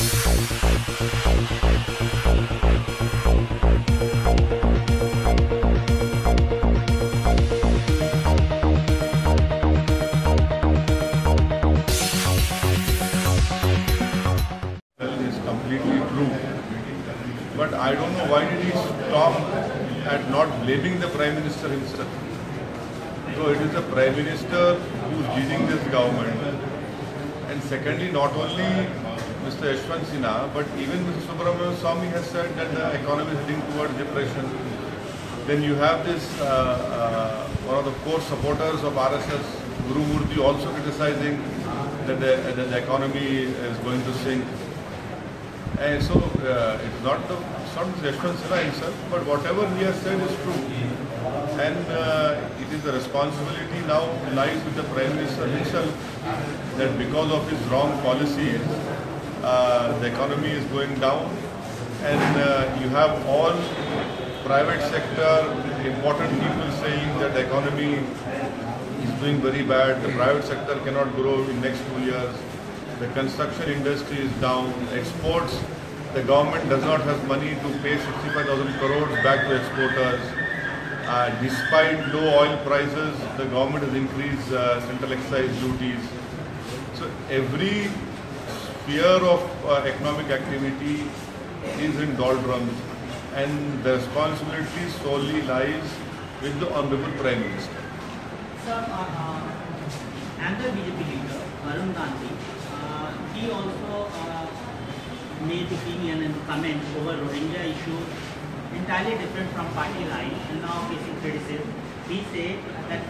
Is completely true. But I don't know why did he stop at not blaming the Prime Minister himself. So it is the Prime Minister who is leading this government. And secondly, not only Mr. Yashwant Sinha, but even Mr. Subramanian Swamy has said that the economy is heading towards depression. Then you have this, one of the core supporters of RSS, Guru Murthy, also criticizing that the economy is going to sink. And so it's not Mr. Yashwant Sinha himself, but whatever he has said is true. And it is the responsibility now lies with the Prime Minister himself that because of his wrong policies, the economy is going down, and you have all private sector important people saying that the economy is doing very bad, the private sector cannot grow in next 2 years, the construction industry is down, exports, the government does not have money to pay 65,000 crores back to exporters. Despite low oil prices, the government has increased central excise duties. So every sphere of economic activity is in doldrums, and the responsibility solely lies with the Honorable Prime Minister. Sir, another BJP leader, Varun Gandhi, he also made opinion and comment over Rohingya issue entirely different from party line and now facing criticism. He said that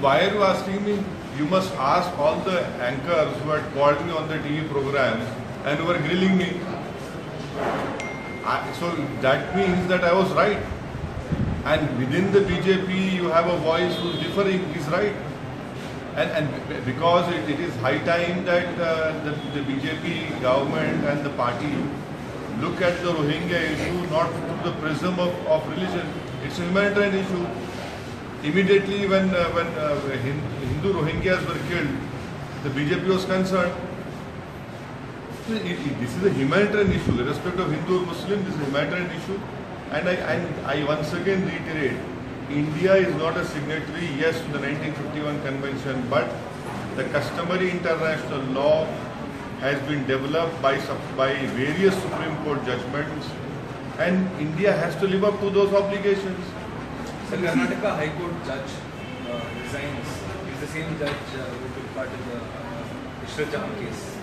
why are you asking me? You must ask all the anchors who had called me on the TV program and who were grilling me. So that means that I was right. And within the BJP, you have a voice who is differing. He's right. And because it is high time that the BJP government and the party look at the Rohingya issue not through the prism of religion. It's a humanitarian issue. Immediately when Hindu Rohingyas were killed, the BJP was concerned. This is a humanitarian issue, irrespective of Hindu or Muslim, this is a humanitarian issue. And I once again reiterate, India is not a signatory, yes, to the 1951 convention, but the customary international law has been developed by various Supreme Court judgments, and India has to live up to those obligations. The Karnataka High Court judge resigns. He's the same judge who took part in the Ishrat Jahan case.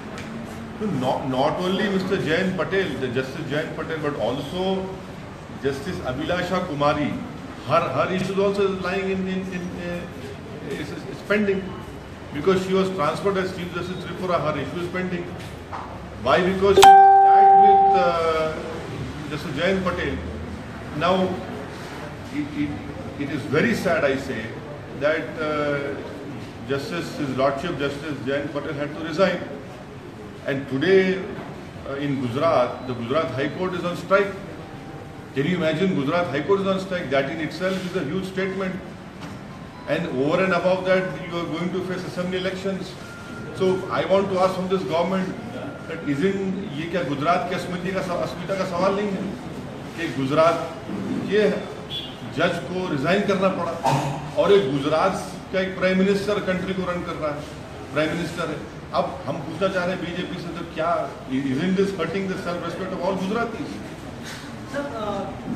Not only Mr. Jayant Patel, the Justice Jayant Patel, but also Justice Abhilasha Kumari. Her issue also is lying is pending because she was transferred as Chief Justice Tripura. Her issue is pending. Why? Because she sat with Justice Jayant Patel. Now, it is very sad, I say, that His Lordship Justice Jayant Patel had to resign. And today in Gujarat, the Gujarat High Court is on strike. Can you imagine Gujarat High Court is on strike? That in itself is a huge statement. And over and above that, you are going to face assembly elections. So I want to ask from this government that isn't ये क्या गुजरात की अस्मिता का सवाल नहीं है कि गुजरात के जज को रिजाइन करना पड़ा और एक गुजरात का एक प्राइम मिनिस्टर कंट्री को रन कर रहा है, प्राइम मिनिस्टर है. अब हम पूछना चाह रहे हैं बीजेपी से तो क्या isn't this hurting the self respect of all Gujaratis? Sir,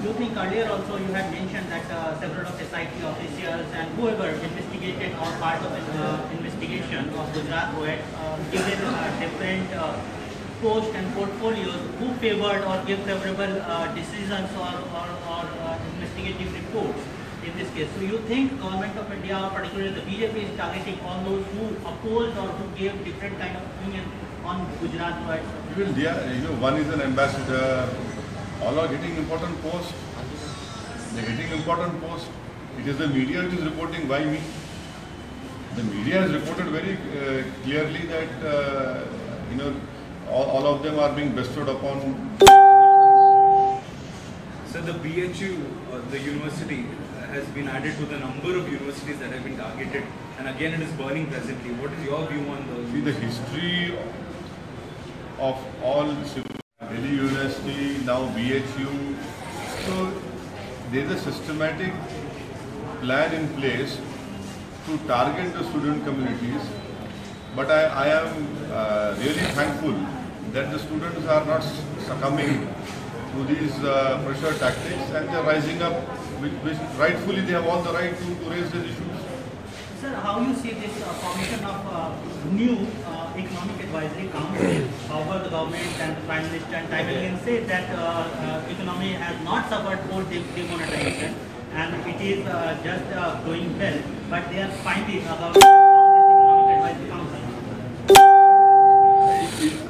you think earlier also you had mentioned that several of SIT officials and whoever investigated or part of the investigation of Gujarat who had given different posts and portfolios who favored or gave favorable decisions or investigative reports in this case. So you think Government of India, particularly the BJP, is targeting all those who opposed or who gave different kind of opinion on Gujarat? Well, one is an ambassador. All are getting important posts. They are getting important posts. It is the media which is reporting. Why me? The media has reported very clearly that all of them are being bestowed upon. So the BHU, the university, has been added to the number of universities that have been targeted, and again it is burning presently. What is your view on those? See, the history of all Delhi University, now BHU. So there is a systematic plan in place to target the student communities. But I am really thankful that the students are not succumbing to these pressure tactics, and they are rising up, which rightfully they have all the right to raise these issues. Sir, how you see this formation of new economic advisory council? However, the government and the Prime Minister and time again say that economy has not suffered post demonetization and it is just going well, but they are finding about this economic advisory council.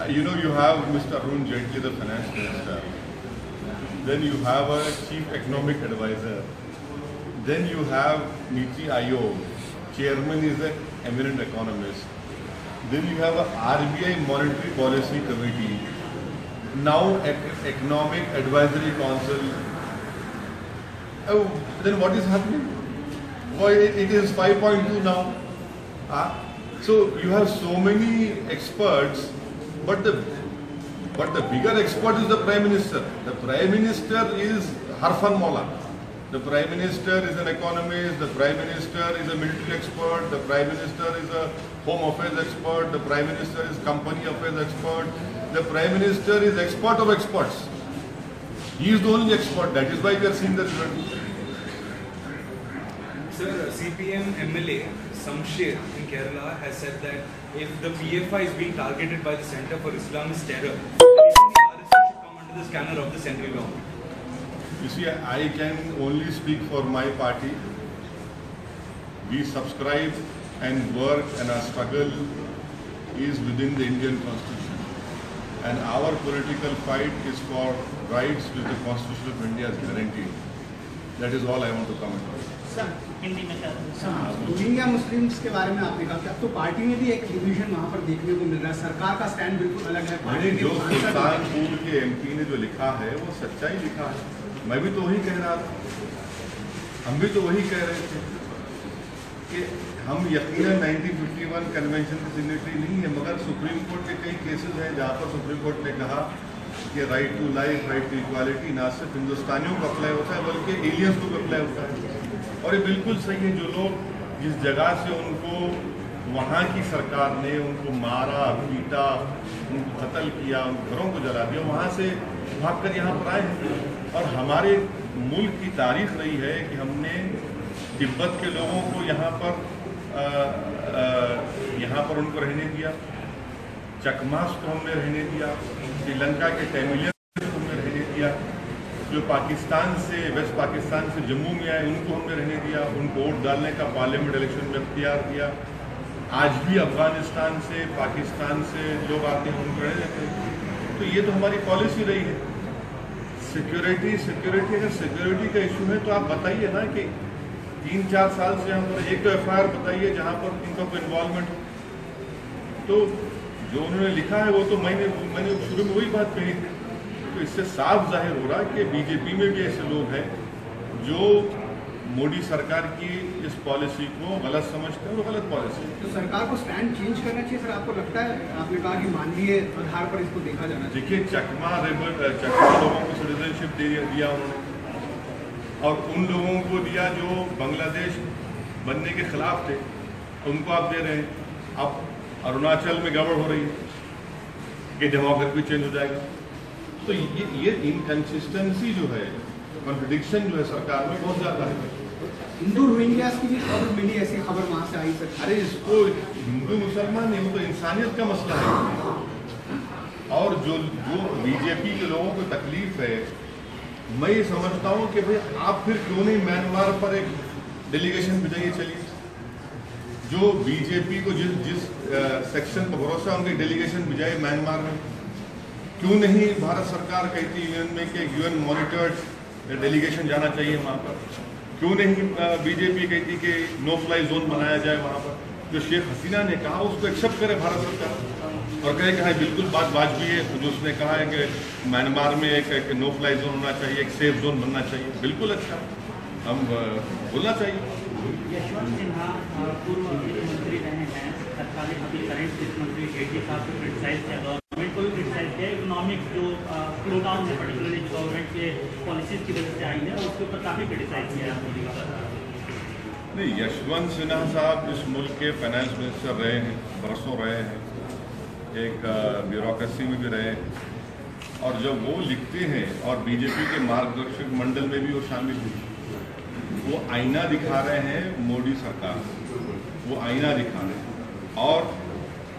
You know, you have Mr. Arun Jaitley, the finance minister. Then you have a chief economic advisor. Then you have Niti Aayog. Chairman is an eminent economist. Then you have a RBI Monetary Policy Committee. Now Economic Advisory Council. Oh, then what is happening? Why it is 5.2 now? So you have so many experts, but the bigger expert is the Prime Minister. The Prime Minister is Harfan Maula. The Prime Minister is an economist, the Prime Minister is a military expert, the Prime Minister is a home affairs expert, the Prime Minister is company affairs expert, the Prime Minister is expert of experts. He is the only expert, that is why we are seeing the result. Sir, CPM MLA Samsher in Kerala has said that if the PFI is being targeted by the Center for Islamist Terror, then the RSS should come under the scanner of the central government. You see, I can only speak for my party. We subscribe and work, and our struggle is within the Indian Constitution. And our political fight is for rights which the Constitution of India has guaranteed. That is all I want to comment on. Sir Hindi में sir Rohingya Muslims के बारे में आपने कहा कि अब तो party में भी एक डिवीजन वहाँ पर देखने को मिल रहा है, सरकार का स्टैंड बिल्कुल अलग है। मैंने जो सुल्तानपुर के एमपी ने जो लिखा है वो सच्चाई लिखा है। मैं भी तो वही कह रहा था, हम भी तो वही कह रहे थे कि हम यकीनन 1951 कन्वेंशन के सिग्नेटरी नहीं है, मगर सुप्रीम कोर्ट के कई केसेस हैं जहाँ पर सुप्रीम कोर्ट ने कहा कि right to life, right to equality ना सिर्फ हिंदुस्तानियों को अप्लाई होता है बल्कि एलियंस को भी अप्लाई होता है। और ये बिल्कुल सही है, जो लोग जिस जगह से उनको वहाँ की सरकार ने उनको मारा, पीटा, उनको कत्ल किया, उन घरों को जला दिया, वहाँ से भाग कर यहाँ पर आए हैं। और हमारे मुल्क की तारीख रही है कि हमने तिब्बत के लोगों को यहाँ पर उनको रहने दिया, चकमास को हमने रहने दिया, श्रीलंका के तमिलियंस को हमने रहने दिया, जो पाकिस्तान से वेस्ट पाकिस्तान से जम्मू में आए उनको हमने रहने दिया, उनको वोट डालने का पार्लियामेंट इलेक्शन में इख्तियार दिया। आज भी अफगानिस्तान से, पाकिस्तान से लोग आते हैं, उनको रहने देते हैं। तो ये तो हमारी पॉलिसी रही है। सिक्योरिटी अगर सिक्योरिटी का इशू है तो आप बताइए ना कि 3-4 साल से यहाँ पर एक तो FIR बताइए जहाँ पर इनका कोई इन्वॉल्वमेंट हो। तो जो उन्होंने लिखा है वो तो मैंने शुरू में वही बात कही थी। तो इससे साफ जाहिर हो रहा है कि बीजेपी में भी ऐसे लोग हैं जो मोदी सरकार की इस पॉलिसी को गलत समझते हैं और गलत पॉलिसी है। तो सरकार को स्टैंड चेंज करना चाहिए सर, आपको लगता है? आपने कहा कि मानवीय आधार पर इसको देखा जाना चाहिए। देखिए, चकमा लोगों को सिटीजनशिप दिया उन्होंने, और उन लोगों को दिया जो बांग्लादेश बनने के खिलाफ थे, उनको आप दे रहे हैं। अब अरुणाचल में गड़बड़ हो रही है कि डेमोक्रेसी भी चेंज हो जाएगा। तो ये इनकंसिस्टेंसी जो है, कॉन्ट्रडिक्शन जो है सरकार में बहुत ज़्यादा है। हिंदू रोहिंग्या की भी खबर मिली, ऐसी खबर वहाँ से आई सर। अरे इसको हिंदू मुसलमान नहीं, वो तो इंसानियत का मसला है। और जो बीजेपी के लोगों को तकलीफ है, मैं ये समझता हूँ कि भाई आप फिर क्यों नहीं म्यांमार पर एक डेलीगेशन भेजाइए। चलिए, जो बीजेपी को जिस सेक्शन पर भरोसा उनकी डेलीगेशन भेजाइए म्यांमार में। क्यों नहीं भारत सरकार कहती यूएन में कि UN मॉनिटर्ड डेलीगेशन जाना चाहिए वहाँ पर? क्यों नहीं बीजेपी कहती कि नो फ्लाई जोन बनाया जाए वहाँ पर? जो शेख हसीना ने कहा उसको एक्सेप्ट करे भारत सरकार और कहे कि हाँ बिल्कुल बात वाजबी है। जो उसने कहा है कि म्यांमार में एक नो फ्लाई जोन होना चाहिए, एक सेफ जोन बनना चाहिए, बिल्कुल अच्छा हम बोलना चाहिए। यशवंत सिन्हा पूर्व वित्त मंत्री रहे हैं, तत्कालीन अभी करंट वित्त मंत्री जेटली साहब को क्रिटिसाइज किया। गवर्नमेंट को भी क्रिटिसाइज किया, इकोनॉमिक जो स्लो डाउन है पर्टिकुलरली जो गवर्नमेंट के पॉलिसीज की वजह से आई है उसके ऊपर काफ़ी क्रिटिसाइज किया है मोदी का। नहीं, यशवंत सिन्हा साहब इस मुल्क के फाइनेंस मिनिस्टर रहे हैं, बरसों रहे हैं, एक ब्यूरोक्रेसी में भी रहे हैं, और जब वो लिखते हैं और बीजेपी के मार्गदर्शक मंडल में भी वो शामिल हुए, वो आईना दिखा रहे हैं मोदी सरकार, वो आईना दिखा रहे हैं। और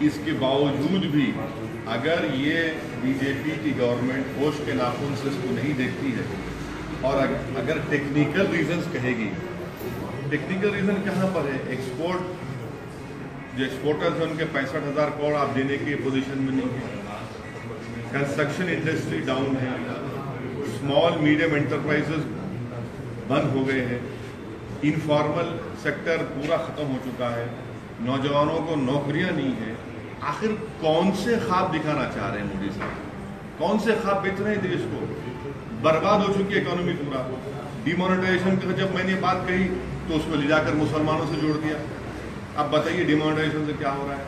इसके बावजूद भी अगर ये बीजेपी की गवर्नमेंट होश के नाखून से इसको नहीं देखती है और अगर टेक्निकल रीजंस कहेगी, टेक्निकल रीजन कहाँ पर है? एक्सपोर्ट, जो एक्सपोर्टर्स हैं उनके 65,000 करोड़ आप देने की पोजीशन में नहीं है। कंस्ट्रक्शन इंडस्ट्री डाउन है, स्मॉल मीडियम एंटरप्राइजेस बंद हो गए हैं, इनफॉर्मल सेक्टर पूरा खत्म हो चुका है, नौजवानों को नौकरियां नहीं है। आखिर कौन से ख्वाब दिखाना चाह रहे हैं मोदी साहब? कौन से ख्वाब बेच रहे हैं देश को? बर्बाद हो चुकी इकोनॉमी पूरा। डिमोनेटाइजेशन की जब मैंने बात कही तो उसको ले जाकर मुसलमानों से जोड़ दिया। अब बताइए डिमोनेटाइजेशन से क्या हो रहा है?